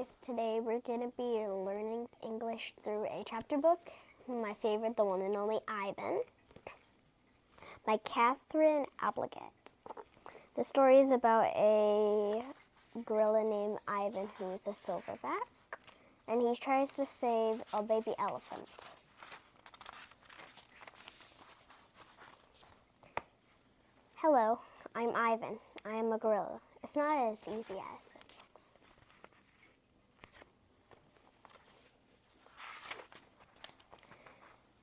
guys, today we're going to be learning English through a chapter book. My favorite, the one and only Ivan, by Catherine Applegate. The story is about a gorilla named Ivan who is a silverback, and he tries to save a baby elephant. Hello, I'm Ivan. I am a gorilla. It's not as easy as it looks.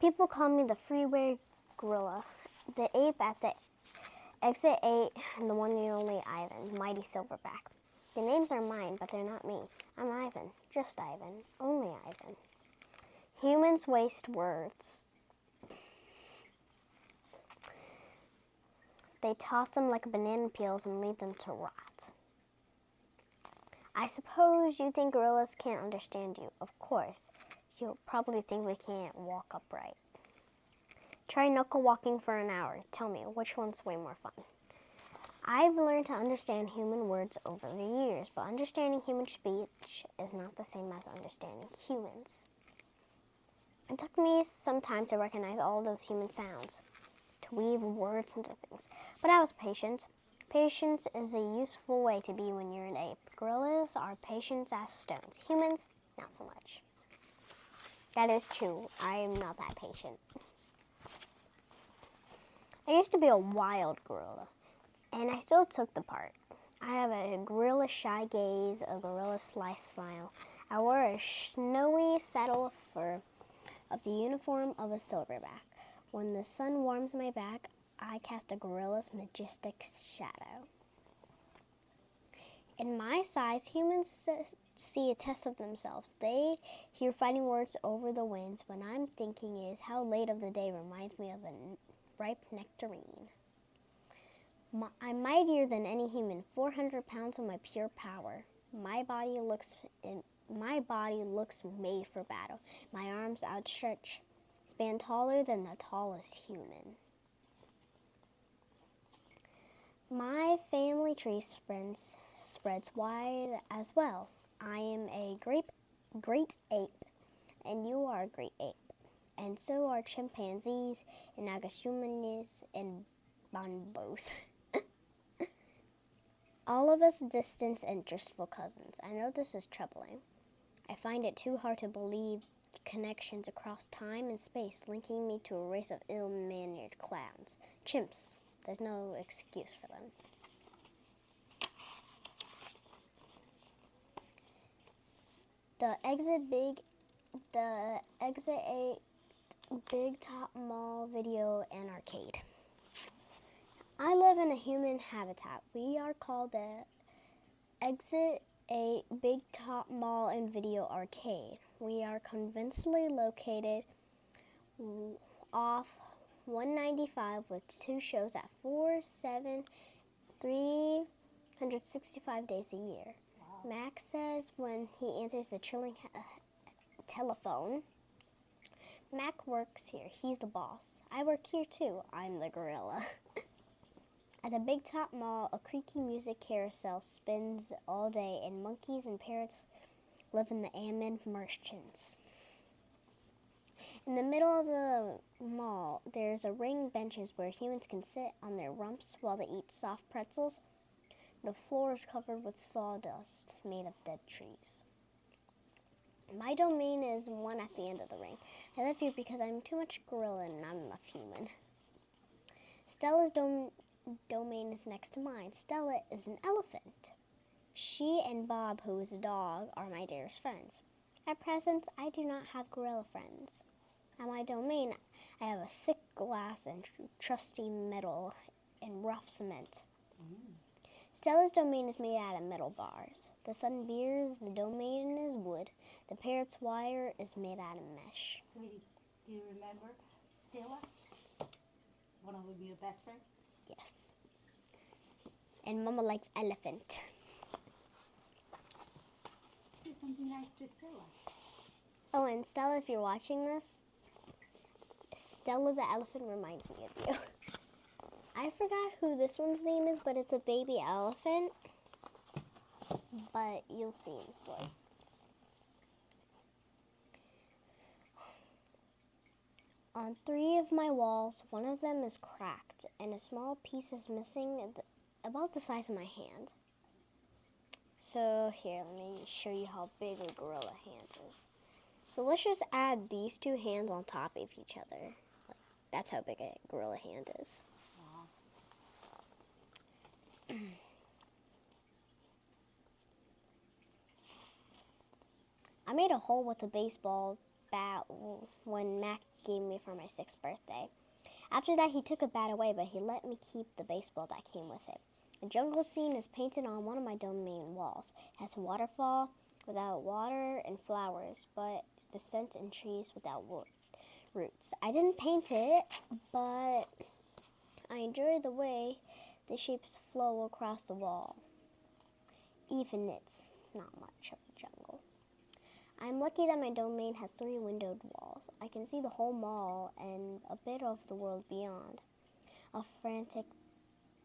People call me the freeway gorilla, the ape at the exit 8, and the one and only Ivan, mighty silverback. The names are mine, but they're not me. I'm Ivan, just Ivan, only Ivan. Humans waste words. They toss them like banana peels and leave them to rot. I suppose you think gorillas can't understand you. Of course. You'll probably think we can't walk upright. Try knuckle walking for an hour. Tell me, which one's way more fun? I've learned to understand human words over the years, but understanding human speech is not the same as understanding humans. It took me some time to recognize all those human sounds, to weave words into things, but I was patient. Patience is a useful way to be when you're an ape. Gorillas are patient as stones. Humans, not so much. That is true. I am not that patient. I used to be a wild gorilla, and I still took the part. I have a gorilla shy gaze, a gorilla sly smile. I wore a snowy saddle of fur of the uniform of a silverback. When the sun warms my back, I cast a gorilla's majestic shadow. In my size, humans see a test of themselves. They hear fighting words over the winds. What I'm thinking is how late of the day reminds me of a ripe nectarine. I'm mightier than any human, 400 pounds of my pure power. My body looks made for battle. My arms outstretched span taller than the tallest human. My family tree spreads wide as well. I am a great ape, and you are a great ape. And so are chimpanzees, and agasumanis, and bonobos. All of us distant and tristful cousins. I know this is troubling. I find it too hard to believe connections across time and space linking me to a race of ill-mannered clowns. Chimps. There's no excuse for them. The Exit 8 Big Top Mall Video and Arcade. I live in a human habitat. We are called the Exit 8 Big Top Mall and Video Arcade. We are conveniently located off 195 with 2 shows at 4, 7, 365 days a year. Wow. Max says when he answers the trilling telephone. Mac works here. He's the boss. I work here too. I'm the gorilla. At the Big Top Mall, a creaky music carousel spins all day, and monkeys and parrots live in the almond merchants. In the middle of the mall, there's a ring benches where humans can sit on their rumps while they eat soft pretzels. The floor is covered with sawdust made of dead trees. My domain is one at the end of the ring. I live here because I'm too much gorilla and not enough human. Stella's domain is next to mine. Stella is an elephant. She and Bob, who is a dog, are my dearest friends. At present, I do not have gorilla friends. At my domain, I have a thick glass and trusty metal and rough cement. Stella's domain is made out of metal bars. The sunbear's domain is wood. The parrot's wire is made out of mesh. Sweetie, do you remember Stella? One of your best friends? Yes. And Mama likes elephant. Do something nice to Stella. Oh, and Stella, if you're watching this, Stella the elephant reminds me of you. I forgot who this one's name is, but it's a baby elephant. But you'll see in the story. On 3 of my walls, one of them is cracked, and a small piece is missing about the size of my hand. So here, let me show you how big a gorilla hand is. So let's just add these 2 hands on top of each other. That's how big a gorilla hand is. Wow. I made a hole with a baseball bat when Mac gave me for my 6th birthday. After that, he took a bat away, but he let me keep the baseball that came with it. A jungle scene is painted on one of my domain walls. It has a waterfall without water and flowers, but descent in trees without roots. I didn't paint it, but I enjoy the way the shapes flow across the wall. Even it's not much of a jungle. I'm lucky that my domain has 3 windowed walls. I can see the whole mall and a bit of the world beyond. Of frantic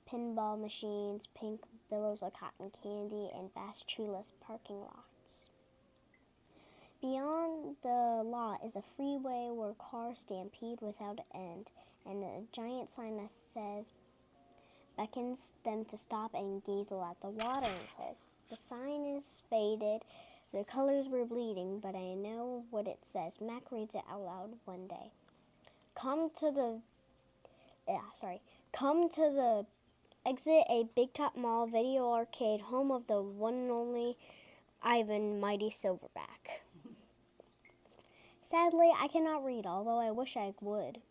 pinball machines, pink billows of cotton candy, and vast treeless parking lots. Beyond the lot is a freeway where cars stampede without end, and a giant sign that says, beckons them to stop and gaze at the watering hole. The sign is faded. The colors were bleeding, but I know what it says. Mac reads it out loud one day. Come to the exit a Big Top Mall video arcade, home of the one and only Ivan Mighty Silverback. Sadly, I cannot read, although I wish I would.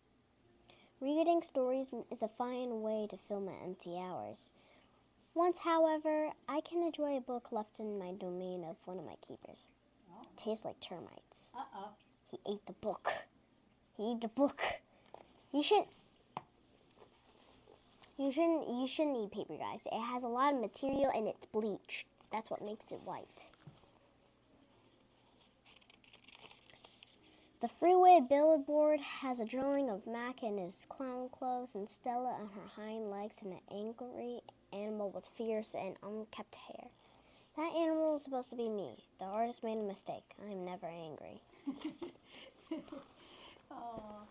Reading stories is a fine way to fill my empty hours. Once, however, I can enjoy a book left in my domain of one of my keepers. Oh. It tastes like termites. Uh-oh. He ate the book. He ate the book. You shouldn't eat paper, guys. It has a lot of material and it's bleached. That's what makes it white. The freeway billboard has a drawing of Mac in his clown clothes and Stella on her hind legs and an angry animal with fierce and unkempt hair. That animal is supposed to be me. The artist made a mistake. I am never angry. Oh.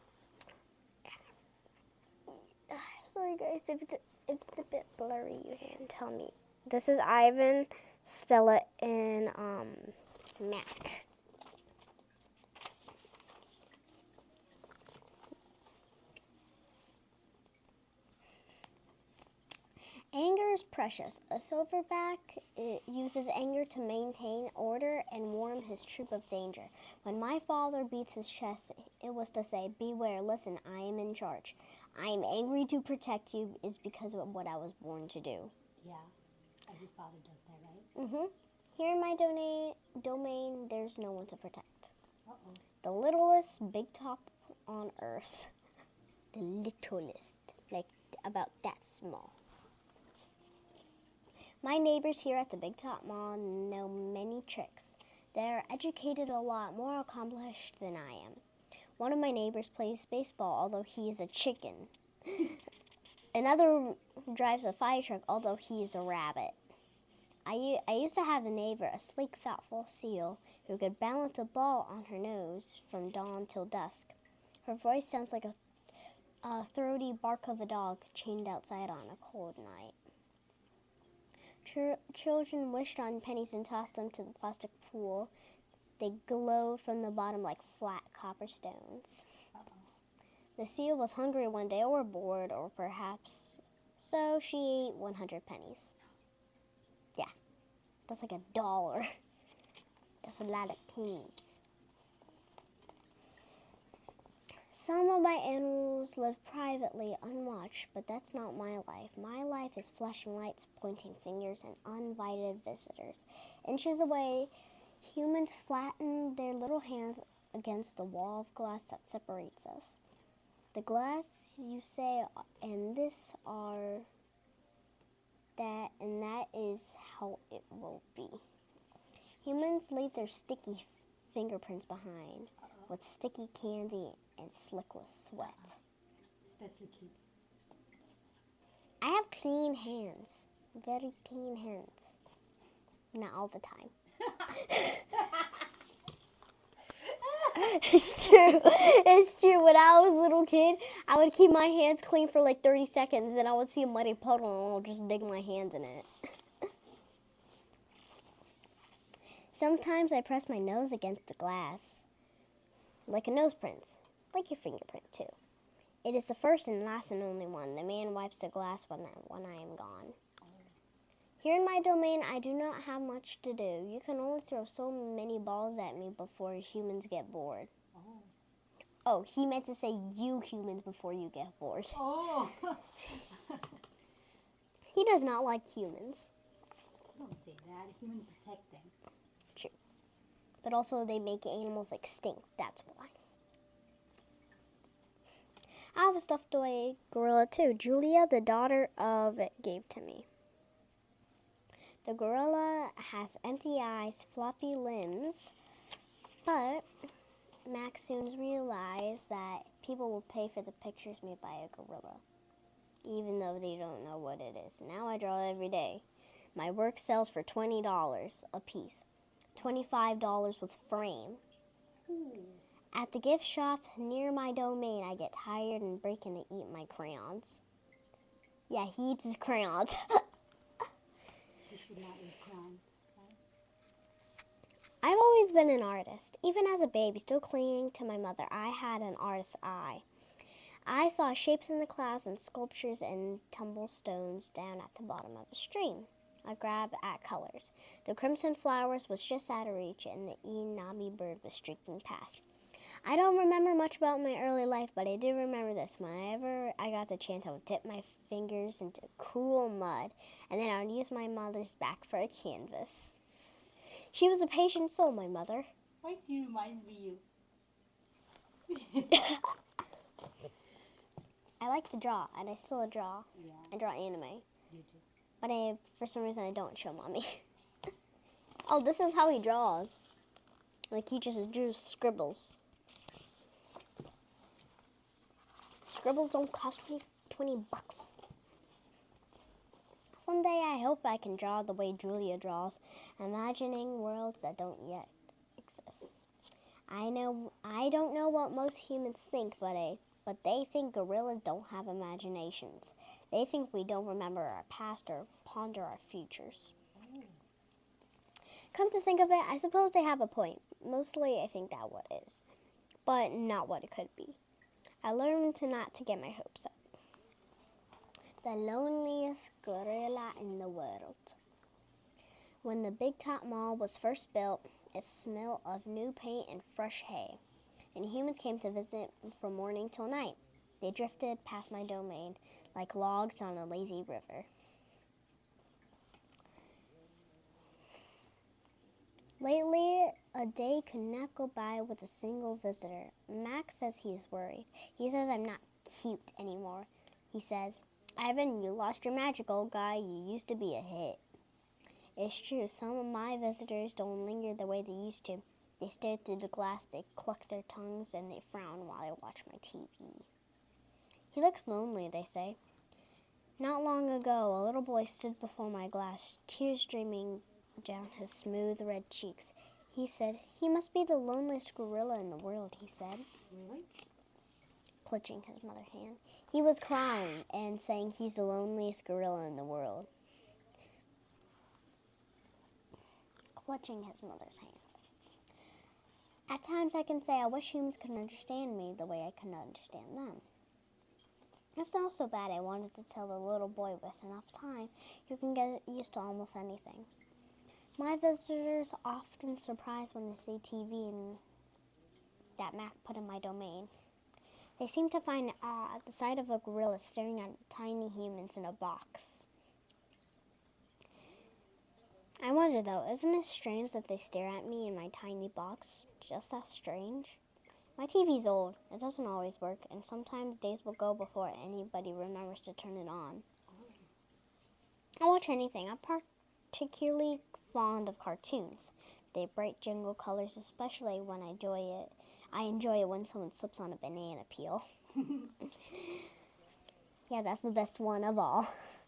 Sorry guys, if it's a bit blurry, you can tell me. This is Ivan, Stella, and Mac. Anger is precious. A silverback uses anger to maintain order and warn his troop of danger. When my father beats his chest, it was to say, beware, listen, I am in charge. I am angry to protect you is because of what I was born to do. Yeah. Every father does that, right? Mm-hmm. Here in my domain, there's no one to protect. Uh-oh. The littlest big top on earth. The littlest. Like about that small. My neighbors here at the Big Top Mall know many tricks. They're educated a lot, more accomplished than I am. One of my neighbors plays baseball, although he is a chicken. Another drives a fire truck, although he is a rabbit. I used to have a neighbor, a sleek, thoughtful seal, who could balance a ball on her nose from dawn till dusk. Her voice sounds like a throaty bark of a dog chained outside on a cold night. Children wished on pennies and tossed them to the plastic pool. They glowed from the bottom like flat copper stones. Uh-oh. The seal was hungry one day, or bored, or perhaps so she ate 100 pennies. Yeah, that's like $1. That's a lot of pennies. Some of my animals live privately, unwatched, but that's not my life. My life is flashing lights, pointing fingers, and uninvited visitors. Inches away, humans flatten their little hands against the wall of glass that separates us. The glass, you say, and this are that, and that is how it will be. Humans leave their sticky fingerprints behind, with sticky candy and slick with sweat. Especially kids. I have clean hands. Very clean hands. Not all the time. It's true. It's true. When I was a little kid, I would keep my hands clean for like 30 seconds, then I would see a muddy puddle and I'll just dig my hands in it. Sometimes I press my nose against the glass, like a nose print, like your fingerprint too. It is the first and last and only one. The man wipes the glass when I am gone. Here in my domain, I do not have much to do. You can only throw so many balls at me before humans get bored. Oh, he meant to say you humans before you get bored. Oh. He does not like humans. Don't say that. Humans protect them. True. But also they make animals extinct. That's why. I have a stuffed toy gorilla too. Julia, the daughter of it, gave to me. The gorilla has empty eyes, floppy limbs, but Max soon realized that people will pay for the pictures made by a gorilla, even though they don't know what it is. Now I draw every day. My work sells for $20 a piece, $25 with frame. At the gift shop near my domain, I get tired and break in to eat my crayons. Yeah, he eats his crayons. You should not eat crayons. I've always been an artist. Even as a baby, still clinging to my mother, I had an artist's eye. I saw shapes in the clouds and sculptures and tumble stones down at the bottom of a stream. I grabbed at colors. The crimson flowers was just out of reach, and the inami bird was streaking past. I don't remember much about my early life, but I do remember this. Whenever I got the chance, I would dip my fingers into cool mud, and then I would use my mother's back for a canvas. She was a patient soul, my mother. Why she reminds me of you? I like to draw, and I still draw. Yeah, I draw anime. you do. But for some reason, I don't show Mommy. Oh, this is how he draws. Like, he just drew scribbles. Scribbles don't cost 20 bucks. Someday I hope I can draw the way Julia draws, imagining worlds that don't yet exist. I don't know what most humans think, but they think gorillas don't have imaginations. They think we don't remember our past or ponder our futures. Come to think of it, I suppose they have a point. Mostly I think that what is, but not what it could be. I learned not to get my hopes up. The loneliest gorilla in the world. When the Big Top Mall was first built, it smelled of new paint and fresh hay, and humans came to visit from morning till night. They drifted past my domain like logs on a lazy river. Lately, a day could not go by with a single visitor. Max says he is worried. He says I'm not cute anymore. He says, Ivan, you lost your magic, old guy. You used to be a hit. It's true, some of my visitors don't linger the way they used to. They stare through the glass, they cluck their tongues, and they frown while I watch my TV. He looks lonely, they say. Not long ago, a little boy stood before my glass, tears streaming down his smooth red cheeks. He said, he must be the loneliest gorilla in the world, he said. Really? Clutching his mother's hand. He was crying and saying he's the loneliest gorilla in the world. Clutching his mother's hand. At times I can say I wish humans could understand me the way I could understand them. It's not so bad. I wanted to tell the little boy with enough time, you can get used to almost anything. My visitors often surprised when they see TV and that Mac put in my domain. They seem to find it odd, the sight of a gorilla staring at tiny humans in a box. I wonder though, isn't it strange that they stare at me in my tiny box? Just as strange? My TV's old. It doesn't always work, and sometimes days will go before anybody remembers to turn it on. I'll watch anything. I'm particularly fond of cartoons. They bright jingle colors, especially when I enjoy it when someone slips on a banana peel. Yeah, that's the best one of all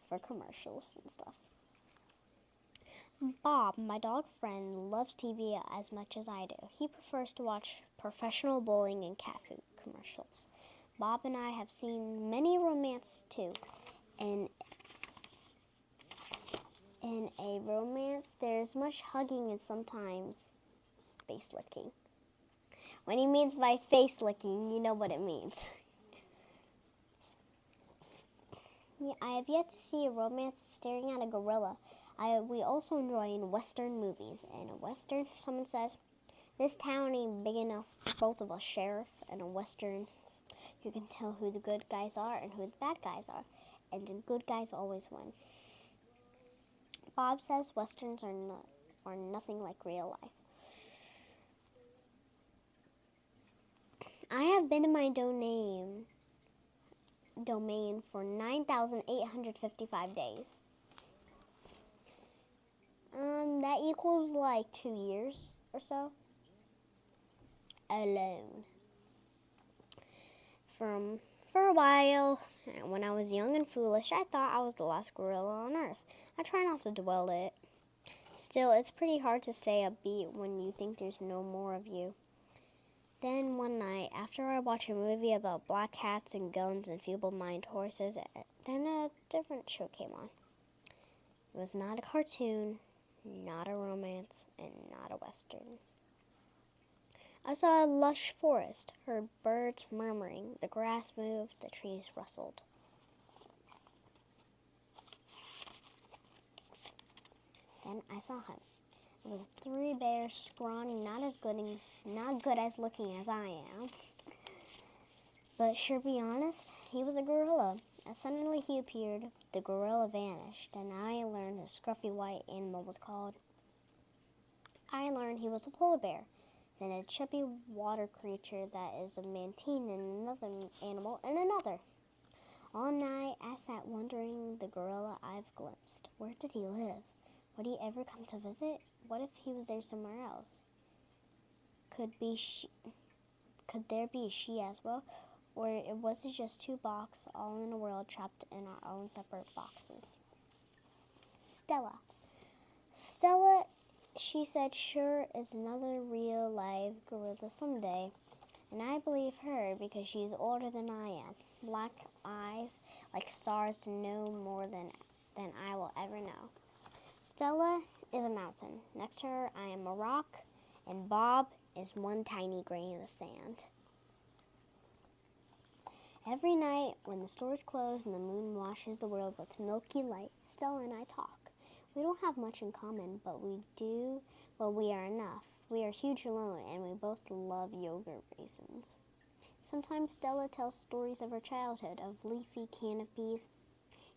for commercials and stuff. Bob, my dog friend, loves TV as much as I do. He prefers to watch professional bowling and cat food commercials. Bob and I have seen many romance too. In a romance, there's much hugging and sometimes face licking. When he means by face licking, you know what it means. Yeah, I have yet to see a romance staring at a gorilla. We also enjoy in Western movies. In a Western, someone says, "This town ain't big enough for both of us, Sheriff." In a Western, you can tell who the good guys are and who the bad guys are. And the good guys always win. Bob says Westerns are nothing like real life. I have been in my domain for 9,855 days. That equals like 2 years or so. Alone. For a while, when I was young and foolish, I thought I was the last gorilla on Earth. I try not to dwell it. Still, it's pretty hard to stay upbeat when you think there's no more of you. Then one night, after I watched a movie about black cats and guns and feeble-minded horses, then a different show came on. It was not a cartoon, not a romance, and not a Western. I saw a lush forest, heard birds murmuring, the grass moved, the trees rustled. Then I saw him. It was 3 bears, scrawny, not good as looking as I am. But sure be honest, he was a gorilla. As suddenly he appeared, the gorilla vanished, and I learned a scruffy white animal was called. I learned he was a polar bear, then a chubby water creature that is a mantine, and another animal, and another. All night I sat wondering the gorilla I've glimpsed. Where did he live? Would he ever come to visit? What if he was there somewhere else? Could there be a she as well? Or was it just 2 boxes all in a world trapped in our own separate boxes? Stella, she said, sure is another real live gorilla someday. And I believe her because she's older than I am. Black eyes like stars to know more than I will ever know. Stella is a mountain. Next to her, I am a rock, and Bob is one tiny grain of sand. Every night, when the stores close and the moon washes the world with milky light, Stella and I talk. We don't have much in common, but we are enough. We are huge alone, and we both love yogurt raisins. Sometimes Stella tells stories of her childhood, of leafy canopies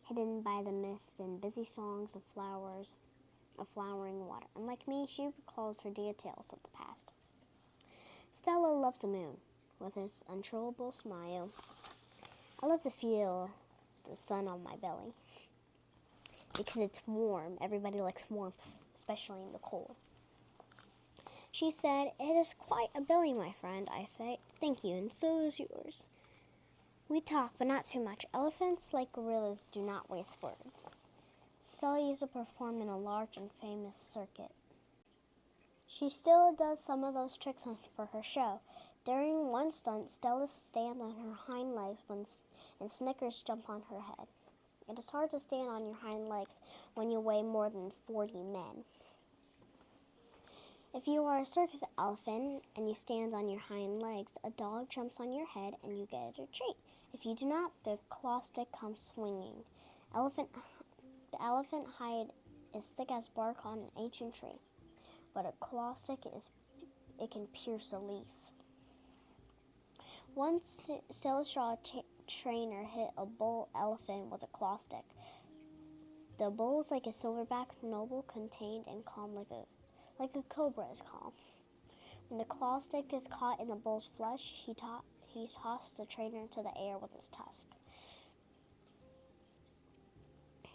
hidden by the mist and busy songs of flowers, of flowering water. And like me, she recalls her details of the past. Stella loves the moon with his uncontrollable smile. I love to feel the sun on my belly because it's warm. Everybody likes warmth, especially in the cold. She said, "It is quite a belly, my friend." I say, "Thank you, and so is yours." We talk, but not too much. Elephants, like gorillas, do not waste words. Stella used to perform in a large and famous circuit. She still does some of those tricks for her show. During one stunt, Stella stands on her hind legs and Snickers jump on her head. It is hard to stand on your hind legs when you weigh more than 40 men. If you are a circus elephant and you stand on your hind legs, a dog jumps on your head and you get a treat. If you do not, the claw stick comes swinging. The elephant hide is thick as bark on an ancient tree, but a claw stick can pierce a leaf. Once Stella saw a trainer hit a bull elephant with a claw stick. The bull is like a silverback, noble, contained, and calm like a cobra is calm. When the claw stick is caught in the bull's flesh, he tossed the trainer into the air with his tusk.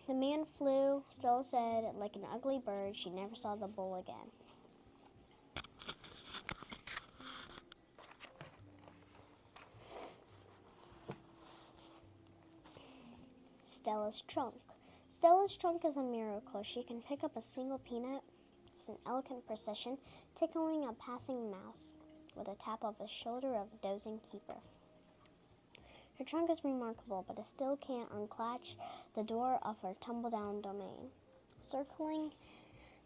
The man flew, Stella said, like an ugly bird. She never saw the bull again. Stella's trunk. Stella's trunk is a miracle. She can pick up a single peanut with an elegant precision, tickling a passing mouse with a tap of the shoulder of a dozing keeper. Her trunk is remarkable, but it still can't unclatch the door of her tumble-down domain. Circling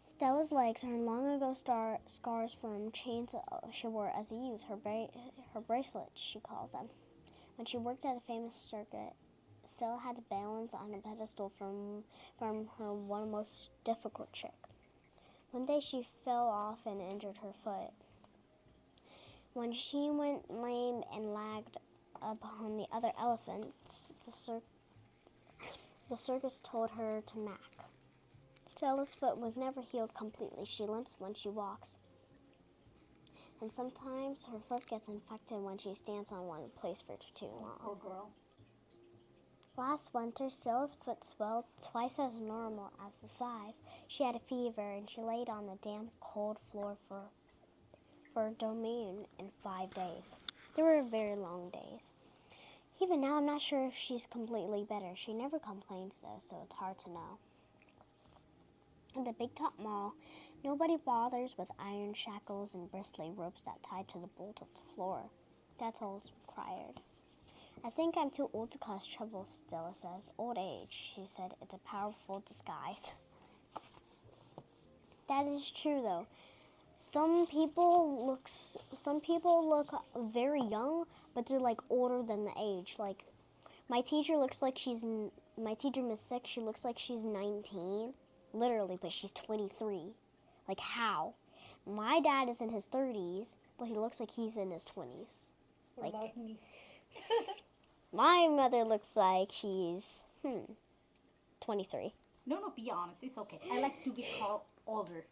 Stella's legs are long ago scars from chains she wore as a youth, her bracelets, she calls them. When she worked at a famous circuit, Stella had to balance on a pedestal from her one most difficult trick. One day she fell off and injured her foot. When she went lame and lagged upon the other elephants, the circus told her to mac. Stella's foot was never healed completely. She limps when she walks. And sometimes her foot gets infected when she stands on one place for too long. Poor girl. Last winter, Stella's foot swelled twice as normal as the size. She had a fever, and she laid on the damp, cold floor for a domain in 5 days. They were very long days. Even now, I'm not sure if she's completely better. She never complains, though, so it's hard to know. At the Big Top Mall, nobody bothers with iron shackles and bristly ropes that tie to the bolt of the floor. That's all it's required. I think I'm too old to cause trouble, Stella says. Old age, she said. It's a powerful disguise. That is true, though. Some people look very young, but they're like older than the age. Like my teacher Miss Six, she looks like she's 19, literally, but she's 23. Like how? My dad is in his 30s, but he looks like he's in his 20s. What about me? My mother looks like she's 23. No, be honest. It's okay. I like to be called older.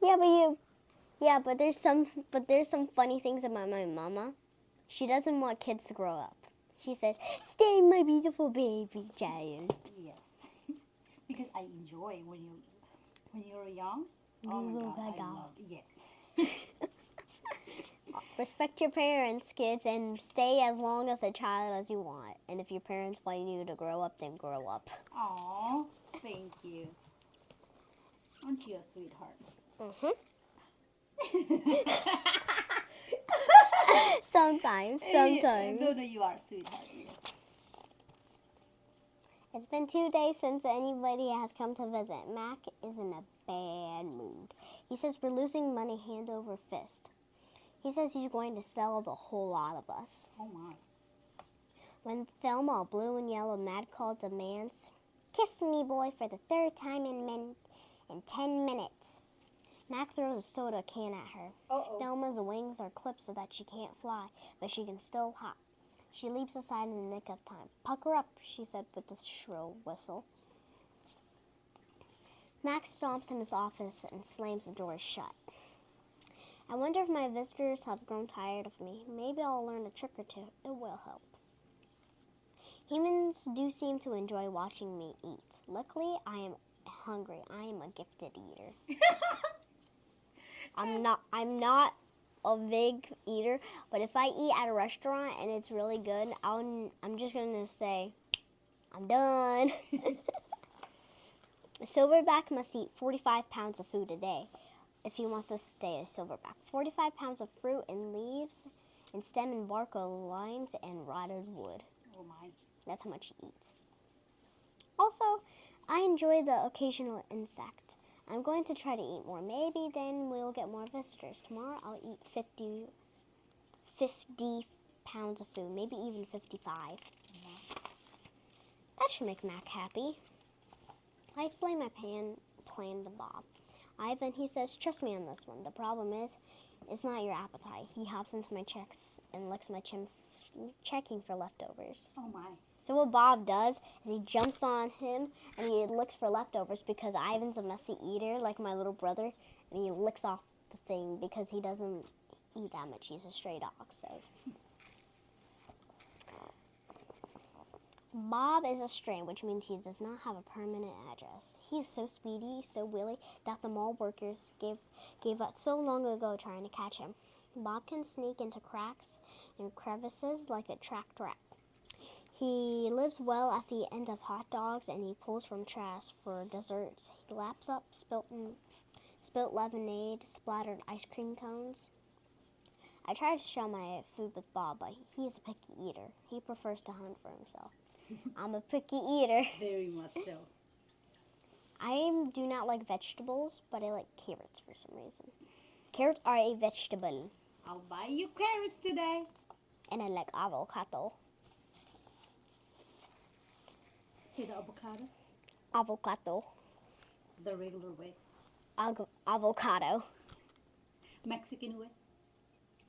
But there's some funny things about my mama. She doesn't want kids to grow up. She says, "Stay, my beautiful baby child." Yes, because I enjoy when you're young. Oh my God, I love it. Yes. Respect your parents, kids, and stay as long as a child as you want. And if your parents want you to grow up, then grow up. Aw, thank you. Aren't you a sweetheart? Sometimes. No, you are a sweetheart. Yes. It's been 2 days since anybody has come to visit. Mac is in a bad mood. He says we're losing money hand over fist. He says he's going to sell the whole lot of us. Oh my. When Thelma, blue and yellow mad call, demands, "Kiss me, boy, for the 3rd time in 10 minutes." Mac throws a soda can at her. Uh-oh. Thelma's wings are clipped so that she can't fly, but she can still hop. She leaps aside in the nick of time. "Pucker up," she said with a shrill whistle. Max stomps in his office and slams the door shut. I wonder if my visitors have grown tired of me. Maybe I'll learn a trick or two. It will help. Humans do seem to enjoy watching me eat. Luckily, I am hungry. I am a gifted eater. I'm not a big eater, but if I eat at a restaurant and it's really good, I'm just gonna say, "I'm done." A silverback must eat 45 pounds of food a day if he wants to stay a silverback. 45 pounds of fruit and leaves and stem and bark of lines and rotted wood. Oh my. That's how much he eats. Also, I enjoy the occasional insect. I'm going to try to eat more. Maybe then we'll get more visitors. Tomorrow I'll eat 50 pounds of food, maybe even 55. That should make Mac happy. I explain my plan to Bob. Ivan, he says, "Trust me on this one. The problem is, it's not your appetite." He hops into my checks and licks my chin, checking for leftovers. Oh my. So what Bob does is he jumps on him and he looks for leftovers because Ivan's a messy eater like my little brother, and he licks off the thing because he doesn't eat that much. He's a stray dog, so. Bob is a stray, which means he does not have a permanent address. He's so speedy, so willy, that the mall workers gave up so long ago trying to catch him. Bob can sneak into cracks and crevices like a tracked rat. He lives well at the end of hot dogs, and he pulls from trash for desserts. He laps up spilt lemonade, splattered ice cream cones. I try to share my food with Bob, but he is a picky eater. He prefers to hunt for himself. I'm a picky eater. Very much so. I do not like vegetables, but I like carrots for some reason. Carrots are a vegetable. I'll buy you carrots today. And I like avocado. See the avocado? Avocado. The regular way. Avocado. Mexican way.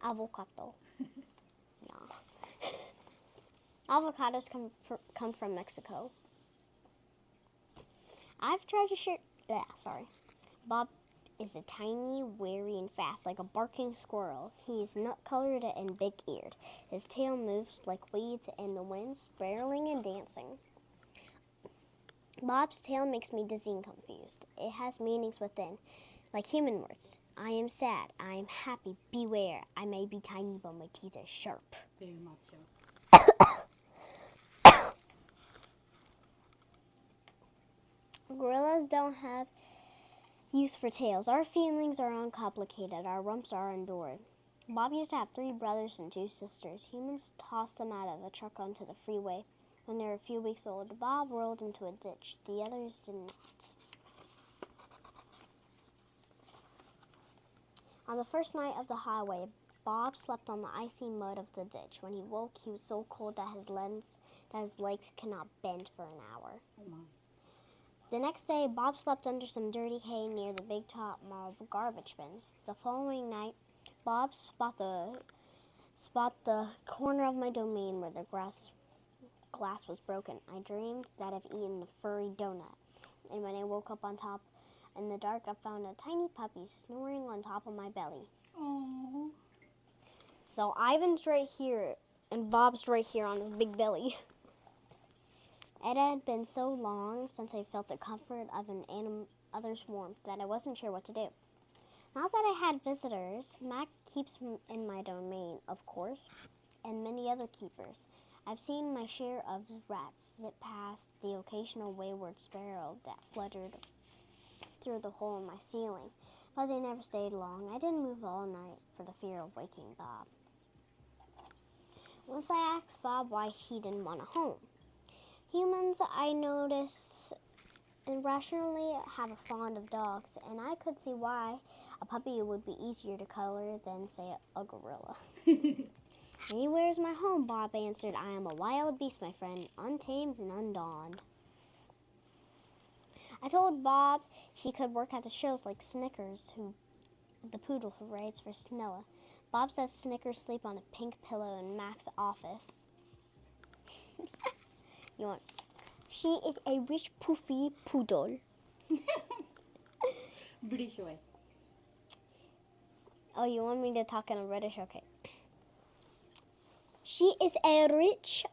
Avocado. No. Avocados come from Mexico. I've tried to share. Bob is a tiny, wary, and fast, like a barking squirrel. He is nut-colored and big-eared. His tail moves like weeds in the wind, spiraling and dancing. Bob's tail makes me dizzy and confused. It has meanings within, like human words. I am sad. I am happy. Beware. I may be tiny, but my teeth are sharp. Very much so. Gorillas don't have use for tails. Our feelings are uncomplicated. Our rumps are endured. Bob used to have 3 brothers and 2 sisters. Humans tossed them out of a truck onto the freeway. When they were a few weeks old, Bob rolled into a ditch. The others did not. On the first night of the highway, Bob slept on the icy mud of the ditch. When he woke, he was so cold that his legs could not bend for an hour. Oh my. The next day, Bob slept under some dirty hay near the big top mall of garbage bins. The following night, Bob spot the corner of my domain where the glass was broken. I dreamed that I've eaten a furry donut, and when I woke up on top in the dark, I found a tiny puppy snoring on top of my belly. Oh. So Ivan's right here, and Bob's right here on his big belly. It had been so long since I felt the comfort of an other's warmth that I wasn't sure what to do. Now that I had visitors, Mac keeps in my domain, of course, and many other keepers. I've seen my share of rats zip past, the occasional wayward sparrow that fluttered through the hole in my ceiling, but they never stayed long. I didn't move all night for the fear of waking Bob. Once I asked Bob why he didn't want a home. Humans, I noticed, irrationally have a fond of dogs, and I could see why a puppy would be easier to color than, say, a gorilla. Anywhere's my home, Bob answered. I am a wild beast, my friend, untamed and undonned. I told Bob he could work at the shows like Snickers, the poodle who rides for Snella. Bob says Snickers sleep on a pink pillow in Mac's office. She is a rich, poofy poodle. British way. Oh, you want me to talk in a British? Okay. She is a rich,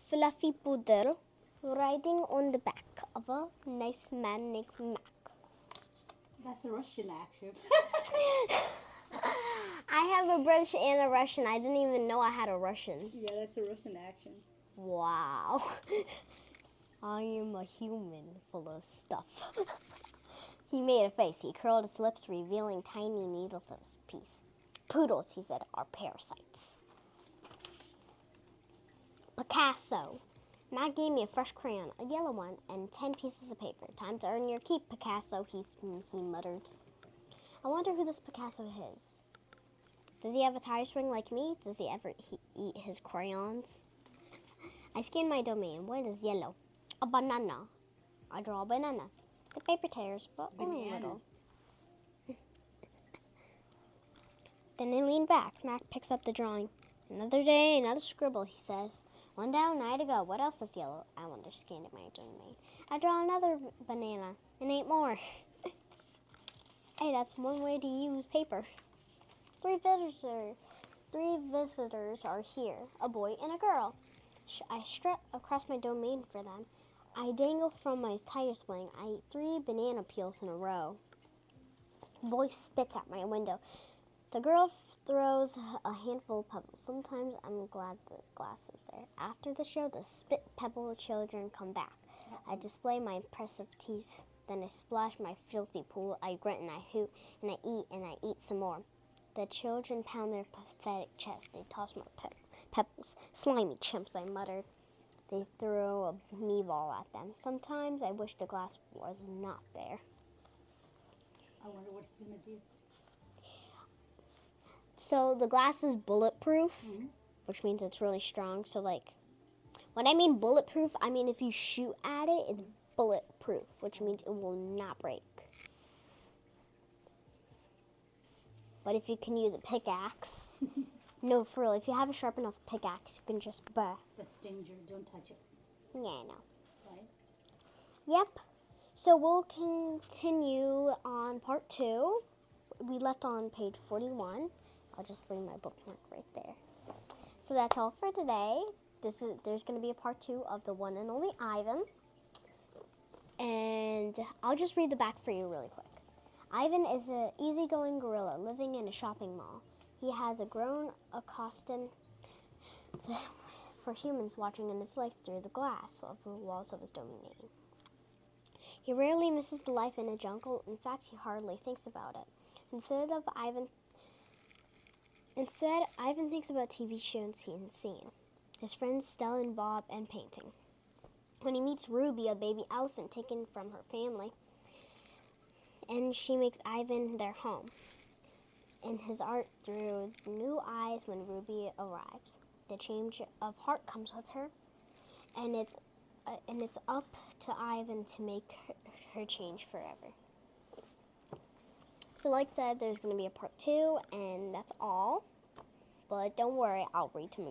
fluffy poodle riding on the back of a nice man named Mac. That's a Russian accent. I have a British and a Russian. I didn't even know I had a Russian. Yeah, that's a Russian accent. Wow. I am a human full of stuff. He made a face. He curled his lips, revealing tiny needles of his piece. Poodles, he said, are parasites. Picasso. Matt gave me a fresh crayon, a yellow one, and 10 pieces of paper. Time to earn your keep, Picasso, he muttered. I wonder who this Picasso is. Does he have a tire swing like me? Does he ever eat his crayons? I scan my domain. What is yellow? A banana. I draw a banana. The paper tears, but only a little. Then I lean back. Mac picks up the drawing. Another day, another scribble, he says. One down, 9 to go. What else is yellow? I wonder, scanned at my domain. I draw another banana and 8 more. Hey, that's one way to use paper. 3 visitors are here, a boy and a girl. I strut across my domain for them. I dangle from my tire swing. I eat 3 banana peels in a row. The boy spits at my window. The girl throws a handful of pebbles. Sometimes I'm glad the glass is there. After the show, the spit pebble children come back. I display my impressive teeth. Then I splash my filthy pool. I grunt and I hoot and I eat some more. The children pound their pathetic chests. They toss more pebbles. Slimy chimps, I muttered. They throw a me ball at them. Sometimes I wish the glass was not there. I wonder what he's gonna do. So the glass is bulletproof, Mm-hmm. which means it's really strong. So like, when I mean bulletproof, I mean if you shoot at it, it's bulletproof, which means it will not break. But if you can use a pickaxe, no, for real, if you have a sharp enough pickaxe, you can just That's danger. Don't touch it. Yeah, I know. Right? Yep. So we'll continue on part 2. We left on page 41. I'll just leave my bookmark right there. So that's all for today. There's going to be a part 2 of the one and only Ivan. And I'll just read the back for you really quick. Ivan is an easygoing gorilla living in a shopping mall. He has a grown costume for humans watching in his life through the glass of the walls of his domain. He rarely misses the life in a jungle. In fact, he hardly thinks about it. Instead, Ivan thinks about TV shows he's seen, his friends Stella and Bob, and painting. When he meets Ruby, a baby elephant taken from her family, and she makes Ivan their home in his art through new eyes when Ruby arrives. The change of heart comes with her, and it's up to Ivan to make her change forever. So like I said, there's going to be a part 2, and that's all. But don't worry, I'll read to you